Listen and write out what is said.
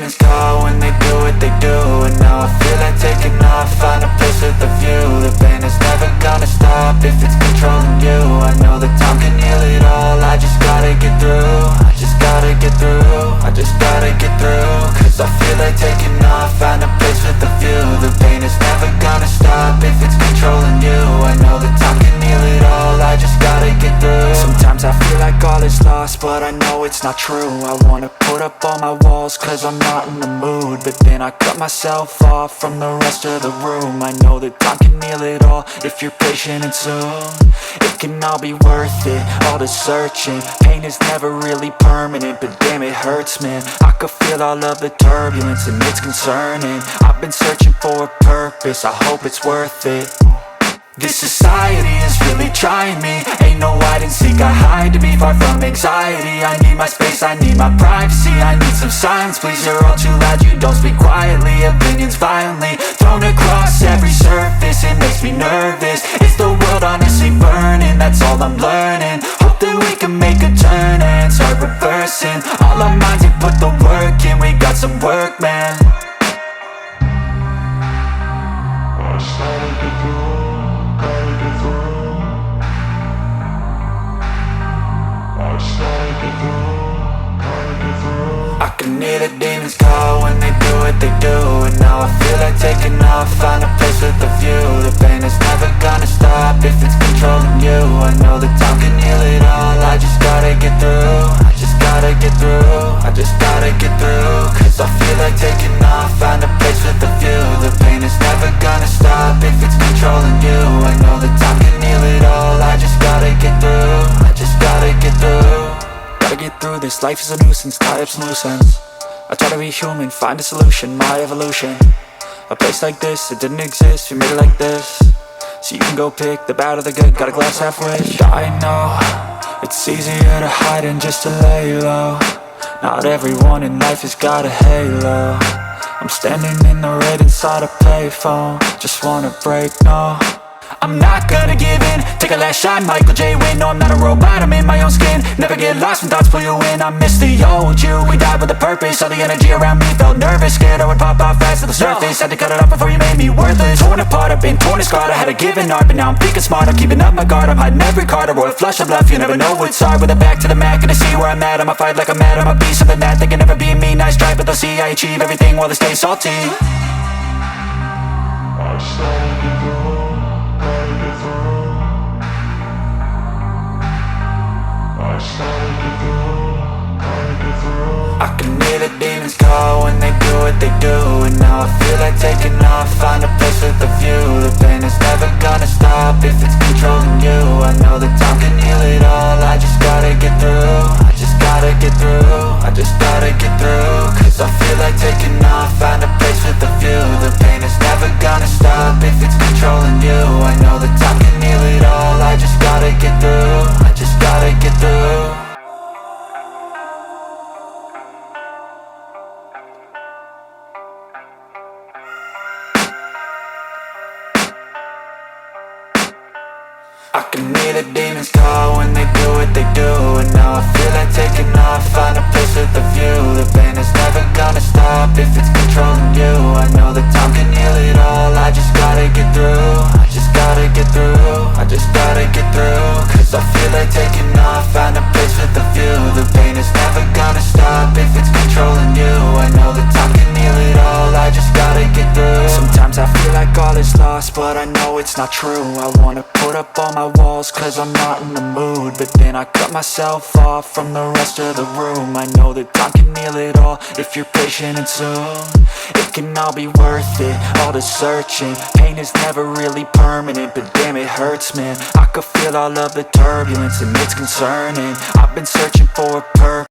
demons call when they do what they do. And now I feel like taking off, find a place with a view. The pain is never gonna stop if it's controlling you. I know that time can heal it all, I just gotta get through. I just gotta get through, I just gotta get through. Cause I feel like taking off, find a place with a view. The pain is never gonna stop if it's controlling you. I know that time can heal it all, I just gotta get through. Sometimes I feel like all is lost, but I know it's not true. I wanna put up all my walls cause I'm not in the mood, but then I cut myself off from the rest of the room. I know that time can heal it all if you're patient and soon. It can all be worth it, all the searching. Pain is never really permanent, but damn it hurts, man. I could feel all of the turbulence and it's concerning. I've been searching for a purpose, I hope it's worth it. This society is really trying me. Ain't no hide and seek, I hide to be far from anxiety. I need my space, I need my privacy. I need some silence, please, you're all too loud. You don't speak quietly, opinions violently thrown across every surface. It makes me nervous, is the world honestly burning? That's all I'm learning. Hope that we can make a turn and start reversing. All our minds, we put the work in, we got some work, man. I started to grow. I can hear the demons call when they do what they do. And now I feel like taking off, find a place with a view. The pain is never gonna stop if it's controlling you. I know that time can heal it all, I just gotta get through. I just gotta get through, I just gotta get through. Cause I feel like taking off, find a place with a view. The pain is never gonna stop if it's controlling you. I know that time can heal it all, I just gotta get through. I just gotta get through. Gotta get through this, life is a nuisance, tie up some loose ends. I try to be human, find a solution, my evolution. A place like this, it didn't exist, we made it like this. So you can go pick the bad or the good, got a glass halfway. I know, it's easier to hide than just to lay low. Not everyone in life has got a halo. I'm standing in the red inside a payphone, just wanna break, no. I'm not gonna give in, take a last shot, Michael J. Win. No, I'm not a robot, I'm in my own skin. Never get lost when thoughts pull you in. I miss the old you, we died with a purpose. All the energy around me felt nervous, scared I would pop off fast to the surface. Had to cut it off before you made me worthless. Torn apart, I've been torn and scarred. I had a given art, but now I'm thinking smart. I'm keeping up my guard, I'm hiding every card. A royal flush of love, you never know what's hard. With a back to the mat, gonna see where I'm at. I'ma fight like I'm mad, I'ma be something that they can never be me. Nice try, but they'll see I achieve everything while they stay salty. I started to grow. I can hear the demons call when they do what they do. And now I feel like taking off, find a place with a view. The pain is never gonna stop if it's controlling you. I know that time can heal it all, I just gotta get through. I just gotta get through, I just gotta get through. Cause I feel like taking off, find a place with a view. The pain is never gonna stop if it's controlling you. I know that time can heal it all, I just gotta get through. I just gotta get through. I can hear the demons call when they do what they do. And now I feel like taking off, find a place with a view. The pain is never gonna stop if it's controlling you. I know that time can heal it all, I just gotta get through. I just gotta get through, I just gotta get through. Cause I feel like taking off, find a place with a view. The pain is never gonna stop if it's controlling you. I know that time can heal it all, I just gotta get through. Sometimes I feel like all is lost, but I know it's not true. I wanna put up all my walls cause I'm not in the mood, but then I cut myself off from the rest of the room. I know that time can heal it all if you're patient and soon. It can all be worth it, all the searching. Pain is never really permanent, but damn it hurts, man. I could feel all of the turbulence and it's concerning. I've been searching for a purpose.